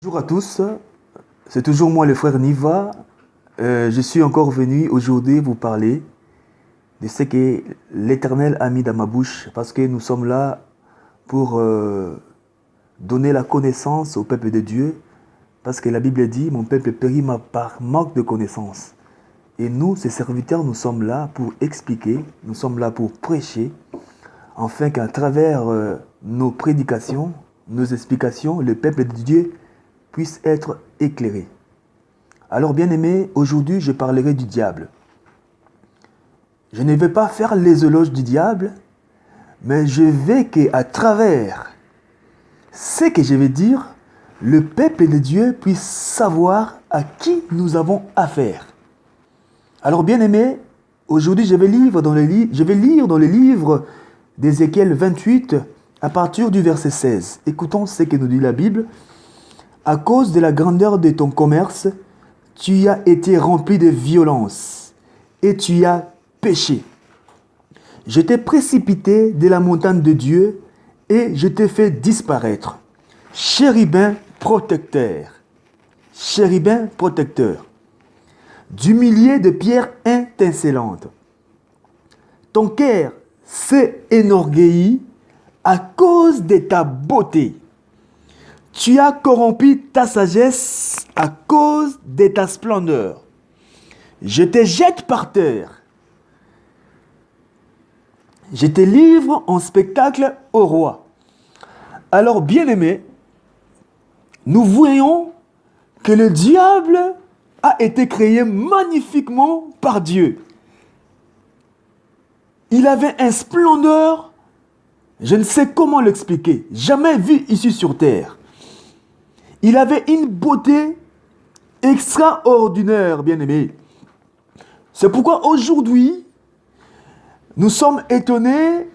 Bonjour à tous, c'est toujours moi le frère Niva. Je suis encore venu aujourd'hui vous parler de ce que l'Éternel a mis dans ma bouche parce que nous sommes là pour donner la connaissance au peuple de Dieu parce que la Bible dit mon peuple périt par manque de connaissance. Et nous, ses serviteurs, nous sommes là pour expliquer, nous sommes là pour prêcher afin qu'à travers nos prédications, nos explications, le peuple de Dieu puisse être éclairé. Alors bien aimé, aujourd'hui je parlerai du diable. Je ne vais pas faire les éloges du diable, mais je vais qu'à travers ce que je vais dire, le peuple de Dieu puisse savoir à qui nous avons affaire. Alors bien aimé, aujourd'hui je vais lire dans le livre d'Ézéchiel 28 à partir du verset 16. Écoutons ce que nous dit la Bible. À cause de la grandeur de ton commerce, tu as été rempli de violence et tu as péché. Je t'ai précipité de la montagne de Dieu et je t'ai fait disparaître. Chérubin protecteur, du millier de pierres étincelantes. Ton cœur s'est énorgueilli à cause de ta beauté. Tu as corrompu ta sagesse à cause de ta splendeur. Je te jette par terre. Je te livre en spectacle au roi. Alors, bien-aimés, nous voyons que le diable a été créé magnifiquement par Dieu. Il avait une splendeur, je ne sais comment l'expliquer, jamais vu ici sur terre. Il avait une beauté extraordinaire, bien-aimé. C'est pourquoi aujourd'hui, nous sommes étonnés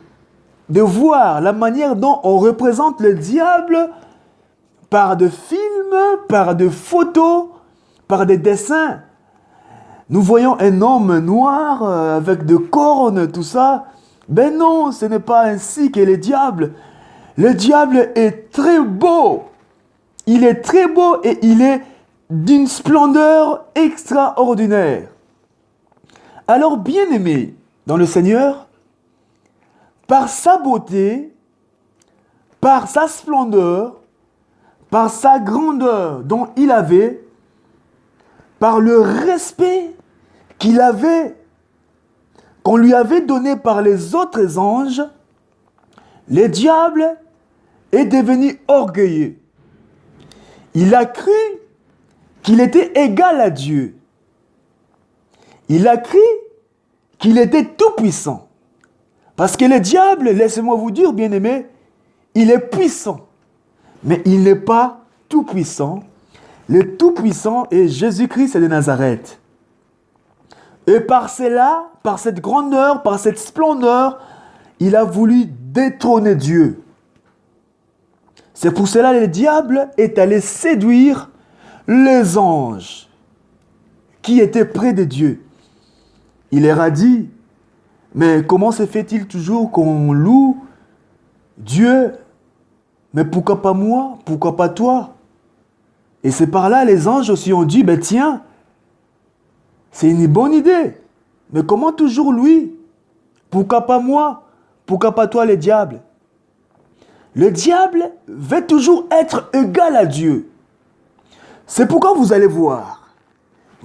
de voir la manière dont on représente le diable par des films, par des photos, par des dessins. Nous voyons un homme noir avec des cornes, tout ça. Ben non, ce n'est pas ainsi que le diable. Le diable est très beau. Il est très beau et il est d'une splendeur extraordinaire. Alors, bien-aimé dans le Seigneur, par sa beauté, par sa splendeur, par sa grandeur dont il avait, par le respect qu'il avait, qu'on lui avait donné par les autres anges, le diable est devenu orgueilleux. Il a cru qu'il était égal à Dieu. Il a cru qu'il était tout-puissant. Parce que le diable, laissez-moi vous dire, bien-aimé, il est puissant. Mais il n'est pas tout-puissant. Le tout-puissant est Jésus-Christ de Nazareth. Et par cela, par cette grandeur, par cette splendeur, il a voulu détrôner Dieu. C'est pour cela que le diable est allé séduire les anges qui étaient près de Dieu. Il leur a dit, mais comment se fait-il toujours qu'on loue Dieu? Mais pourquoi pas moi? Pourquoi pas toi? Et c'est par là les anges aussi ont dit, ben tiens, c'est une bonne idée. Mais comment toujours lui? Pourquoi pas moi? Pourquoi pas toi, le diable? Le diable veut toujours être égal à Dieu. C'est pourquoi vous allez voir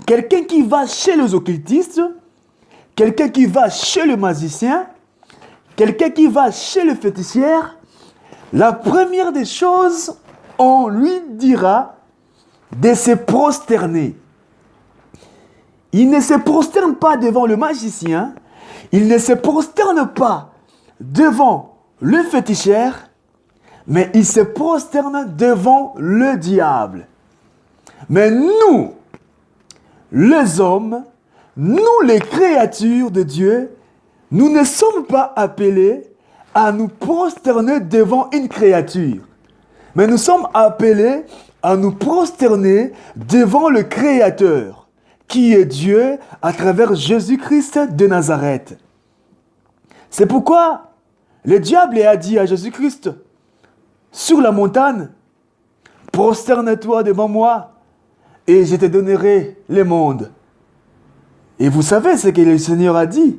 quelqu'un qui va chez les occultistes, quelqu'un qui va chez le magicien, quelqu'un qui va chez le féticheur, la première des choses, on lui dira de se prosterner. Il ne se prosterne pas devant le magicien, il ne se prosterne pas devant le féticheur, mais il se prosterne devant le diable. Mais nous, les hommes, nous les créatures de Dieu, nous ne sommes pas appelés à nous prosterner devant une créature. Mais nous sommes appelés à nous prosterner devant le Créateur, qui est Dieu à travers Jésus-Christ de Nazareth. C'est pourquoi le diable a dit à Jésus-Christ, sur la montagne, prosterne-toi devant moi et je te donnerai les mondes. Et vous savez ce que le Seigneur a dit.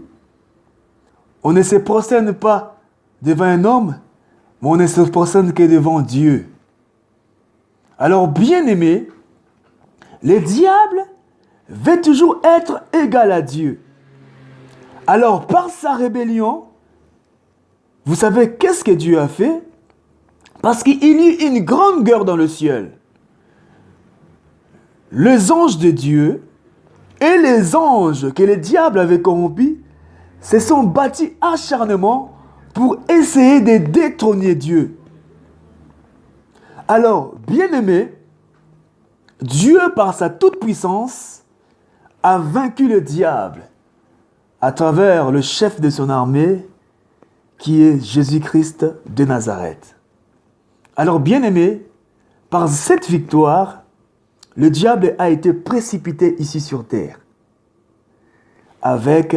On ne se prosterne pas devant un homme, mais on ne se prosterne que devant Dieu. Alors, bien-aimé, le diable veut toujours être égal à Dieu. Alors, par sa rébellion, vous savez qu'est-ce que Dieu a fait? Parce qu'il y eut une grande guerre dans le ciel. Les anges de Dieu et les anges que le diable avait corrompus se sont battus acharnement pour essayer de détrôner Dieu. Alors, bien-aimé, Dieu, par sa toute-puissance, a vaincu le diable à travers le chef de son armée, qui est Jésus-Christ de Nazareth. Alors, bien-aimé, par cette victoire, le diable a été précipité ici sur terre avec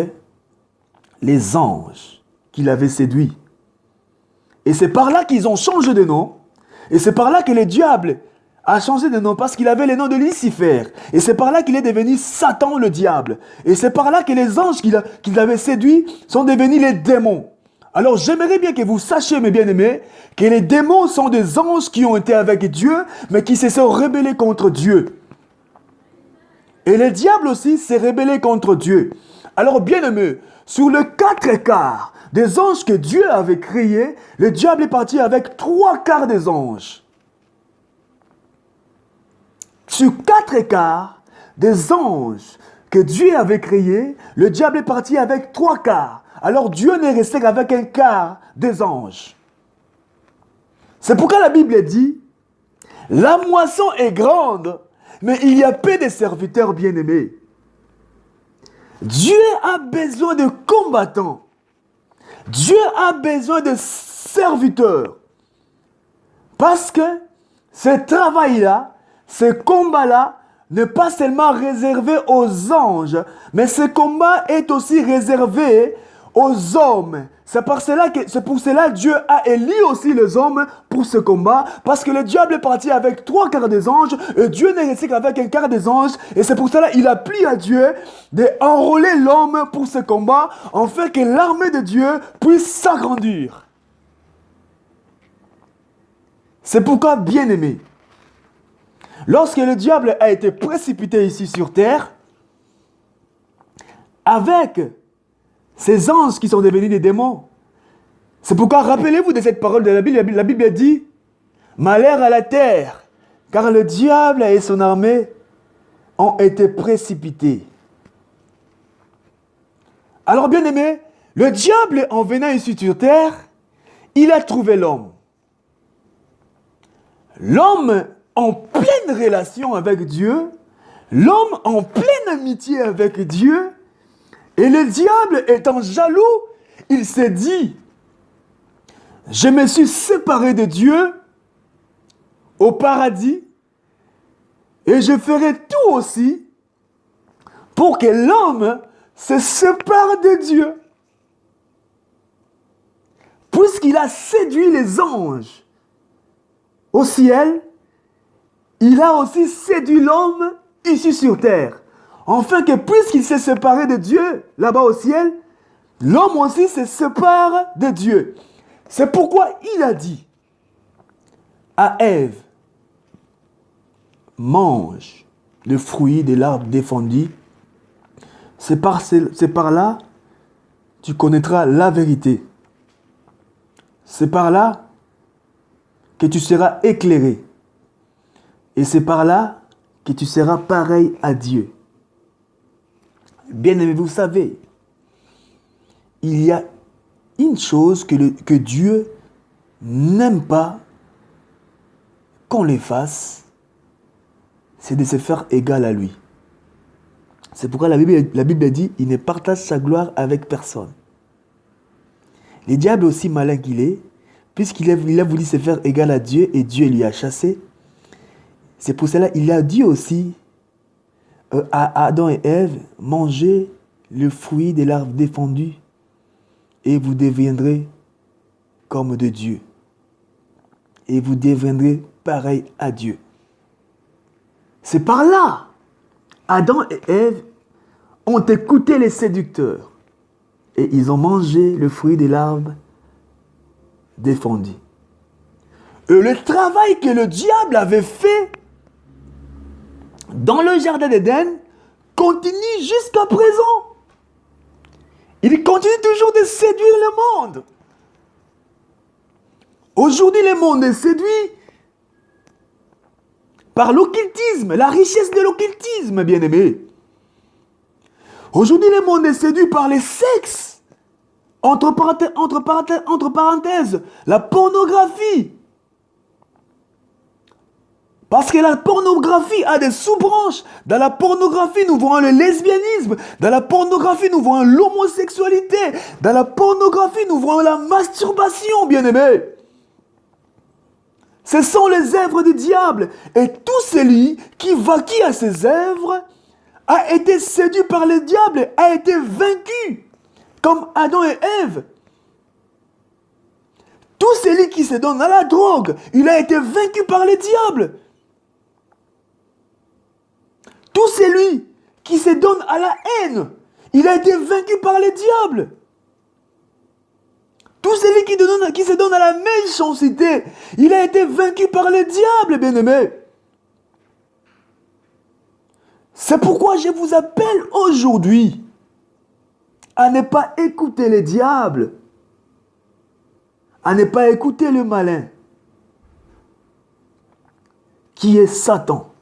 les anges qu'il avait séduits. Et c'est par là qu'ils ont changé de nom. Et c'est par là que le diable a changé de nom, parce qu'il avait le nom de Lucifer. Et c'est par là qu'il est devenu Satan le diable. Et c'est par là que les anges qu'il avait séduits sont devenus les démons. Alors j'aimerais bien que vous sachiez, mes bien-aimés, que les démons sont des anges qui ont été avec Dieu, mais qui se sont rebellés contre Dieu. Et le diable aussi s'est rebellé contre Dieu. Alors bien-aimés, sur le 4/4 des anges que Dieu avait créés, le diable est parti avec 3/4 des anges. Sur 4/4 des anges que Dieu avait créés, le diable est parti avec 3/4. Alors Dieu n'est resté qu'avec 1/4 des anges. C'est pourquoi la Bible dit, la moisson est grande, mais il y a peu de serviteurs bien-aimés. Dieu a besoin de combattants. Dieu a besoin de serviteurs. Parce que ce travail-là, ce combat-là, n'est pas seulement réservé aux anges, mais ce combat est aussi réservé aux hommes. C'est pour cela que Dieu a élu aussi les hommes pour ce combat, parce que le diable est parti avec 3/4 des anges, et Dieu n'est resté qu'avec 1/4 des anges, et c'est pour cela qu'il a plu à Dieu d'enrôler l'homme pour ce combat, afin que l'armée de Dieu puisse s'agrandir. C'est pourquoi, bien-aimé, lorsque le diable a été précipité ici sur terre, avec ces anges qui sont devenus des démons, c'est pourquoi, rappelez-vous de cette parole de la Bible. La Bible dit, malheur à la terre, car le diable et son armée ont été précipités. Alors, bien-aimé, le diable, en venant ici sur terre, il a trouvé l'homme. L'homme en pleine relation avec Dieu, l'homme en pleine amitié avec Dieu, et le diable étant jaloux, il s'est dit, je me suis séparé de Dieu au paradis, et je ferai tout aussi pour que l'homme se sépare de Dieu. Puisqu'il a séduit les anges au ciel, il a aussi séduit l'homme ici sur terre. Enfin que puisqu'il s'est séparé de Dieu là-bas au ciel, l'homme aussi se sépare de Dieu. C'est pourquoi il a dit à Ève, mange le fruit de l'arbre défendu, c'est par là tu connaîtras la vérité. C'est par là que tu seras éclairé. Et c'est par là que tu seras pareil à Dieu. Bien-aimés, vous savez, il y a une chose que Dieu n'aime pas qu'on les fasse, c'est de se faire égal à lui. C'est pourquoi la Bible dit, il ne partage sa gloire avec personne. Le diable, aussi malin qu'il est, puisqu'il a voulu se faire égal à Dieu et Dieu lui a chassé, c'est pour cela qu'il a dit aussi à Adam et Ève, mangez le fruit de l'arbre défendu et vous deviendrez comme de Dieu. Et vous deviendrez pareil à Dieu. C'est par là. Adam et Ève ont écouté les séducteurs et ils ont mangé le fruit de l'arbre défendu. Et le travail que le diable avait fait dans le jardin d'Éden continue jusqu'à présent. Il continue toujours de séduire le monde. Aujourd'hui, le monde est séduit par l'occultisme, la richesse de l'occultisme, bien-aimés. Aujourd'hui, le monde est séduit par les sexes. Entre parenthèses, la pornographie. Parce que la pornographie a des sous-branches. Dans la pornographie, nous voyons le lesbianisme. Dans la pornographie, nous voyons l'homosexualité. Dans la pornographie, nous voyons la masturbation, bien-aimés. Ce sont les œuvres du diable. Et tout celui qui vaquille à ces œuvres a été séduit par le diable, a été vaincu, comme Adam et Ève. Tout celui qui se donne à la drogue, il a été vaincu par le diable. Tout celui qui se donne à la haine, il a été vaincu par le diable. Tout celui qui se donne à la méchanceté, il a été vaincu par le diable, bien-aimés. C'est pourquoi je vous appelle aujourd'hui à ne pas écouter le diable, à ne pas écouter le malin, qui est Satan.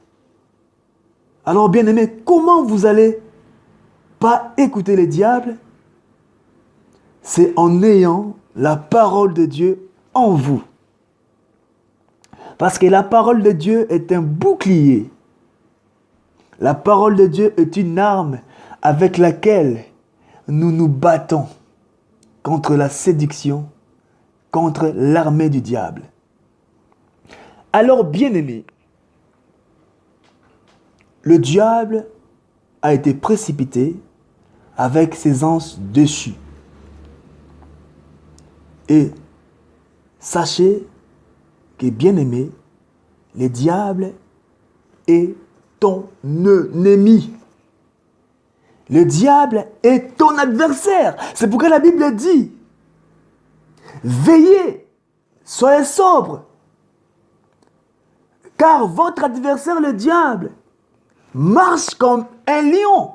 Alors, bien-aimés, comment vous allez pas écouter le diable? C'est en ayant la parole de Dieu en vous. Parce que la parole de Dieu est un bouclier. La parole de Dieu est une arme avec laquelle nous nous battons contre la séduction, contre l'armée du diable. Alors, bien-aimés, le diable a été précipité avec ses anges dessus. Et sachez que, bien-aimé, le diable est ton ennemi. Le diable est ton adversaire. C'est pourquoi la Bible dit, veillez, soyez sobres, car votre adversaire, le diable, marche comme un lion,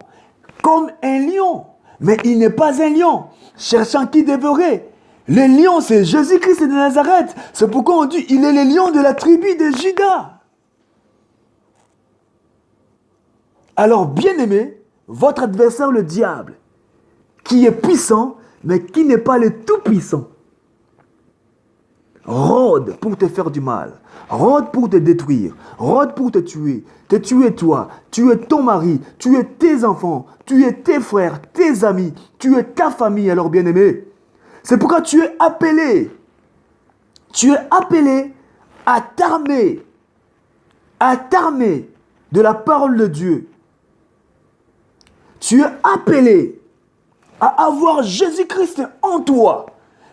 mais il n'est pas un lion, cherchant qui dévorer. Le lion, c'est Jésus-Christ de Nazareth. C'est pourquoi on dit, il est le lion de la tribu de Juda. Alors, bien-aimé, votre adversaire, le diable, qui est puissant, mais qui n'est pas le tout-puissant, rôde pour te faire du mal, rôde pour te détruire, rôde pour te tuer toi, tuer ton mari, tuer tes enfants, tuer tes frères, tes amis, tuer ta famille, alors bien-aimé. C'est pourquoi tu es appelé à t'armer de la parole de Dieu. Tu es appelé à avoir Jésus-Christ en toi.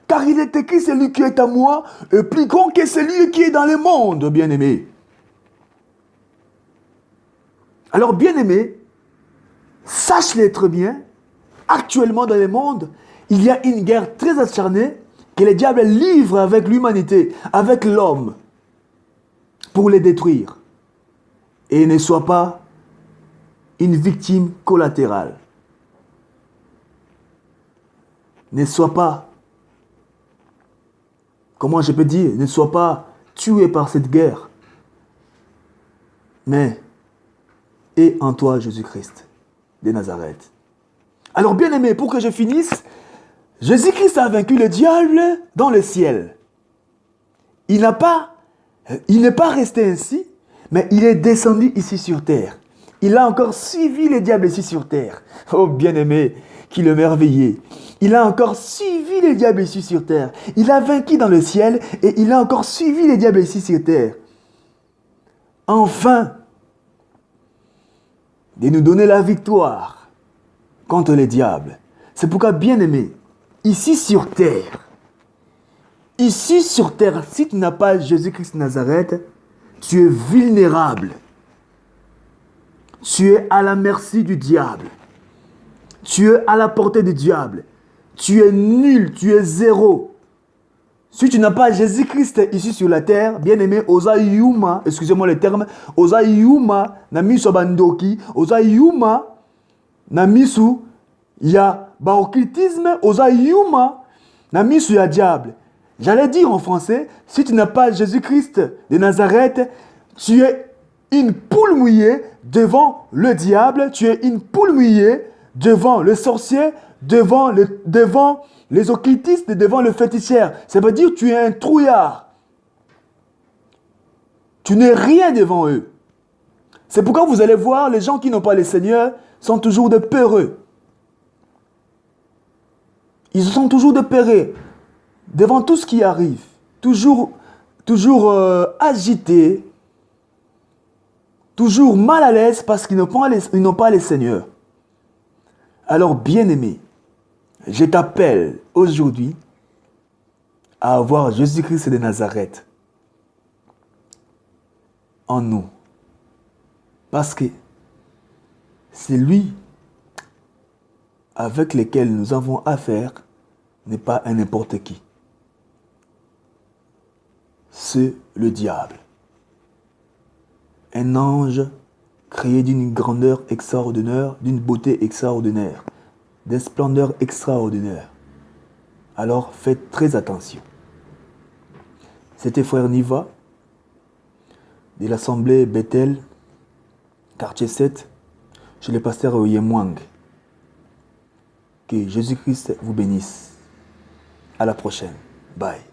Car il est écrit, celui qui est à moi est plus grand que celui qui est dans le monde, bien-aimé. Alors, bien-aimé, sache-le très bien, actuellement dans le monde, il y a une guerre très acharnée que le diable livre avec l'humanité, avec l'homme, pour les détruire. Et ne sois pas une victime collatérale. Ne sois pas, comment je peux dire, ne sois pas tué par cette guerre. Mais aie en toi Jésus-Christ de Nazareth. Alors bien aimé, pour que je finisse, Jésus-Christ a vaincu le diable dans le ciel. Il n'est pas resté ainsi, mais il est descendu ici sur terre. Il a encore suivi le diable ici sur terre. Oh bien-aimé, qu'il est merveilleux. Il a encore suivi le diable ici sur terre. Il a vaincu dans le ciel et il a encore suivi le diable ici sur terre. Enfin, de nous donner la victoire contre le diable. C'est pourquoi, bien-aimé, ici sur terre, si tu n'as pas Jésus-Christ de Nazareth, tu es vulnérable. Tu es à la merci du diable. Tu es à la portée du diable. Tu es nul, tu es zéro. Si tu n'as pas Jésus-Christ ici sur la terre, bien aimé, osa yuma, excusez-moi le terme, osa yuma na miso bandoki, osa yuma na misu ya baokritisme, osa yuma na misu ya diable. J'allais dire en français, si tu n'as pas Jésus-Christ de Nazareth, tu es une poule mouillée devant le diable, tu es une poule mouillée devant le sorcier, devant les occultistes, devant le féticheur. Ça veut dire que tu es un trouillard. Tu n'es rien devant eux. C'est pourquoi vous allez voir, les gens qui n'ont pas le Seigneur sont toujours de peureux. Ils sont toujours de peureux devant tout ce qui arrive. Toujours agités, toujours mal à l'aise parce qu'ils n'ont pas les Seigneurs. Alors, bien-aimé, je t'appelle aujourd'hui à avoir Jésus-Christ de Nazareth en nous. Parce que c'est lui avec lequel nous avons affaire, n'est pas un n'importe qui. C'est le diable. Un ange créé d'une grandeur extraordinaire, d'une beauté extraordinaire, d'une splendeur extraordinaire. Alors faites très attention. C'était frère Niva de l'assemblée Bethel, quartier 7, chez le pasteur Oyemwang. Que Jésus-Christ vous bénisse. À la prochaine. Bye.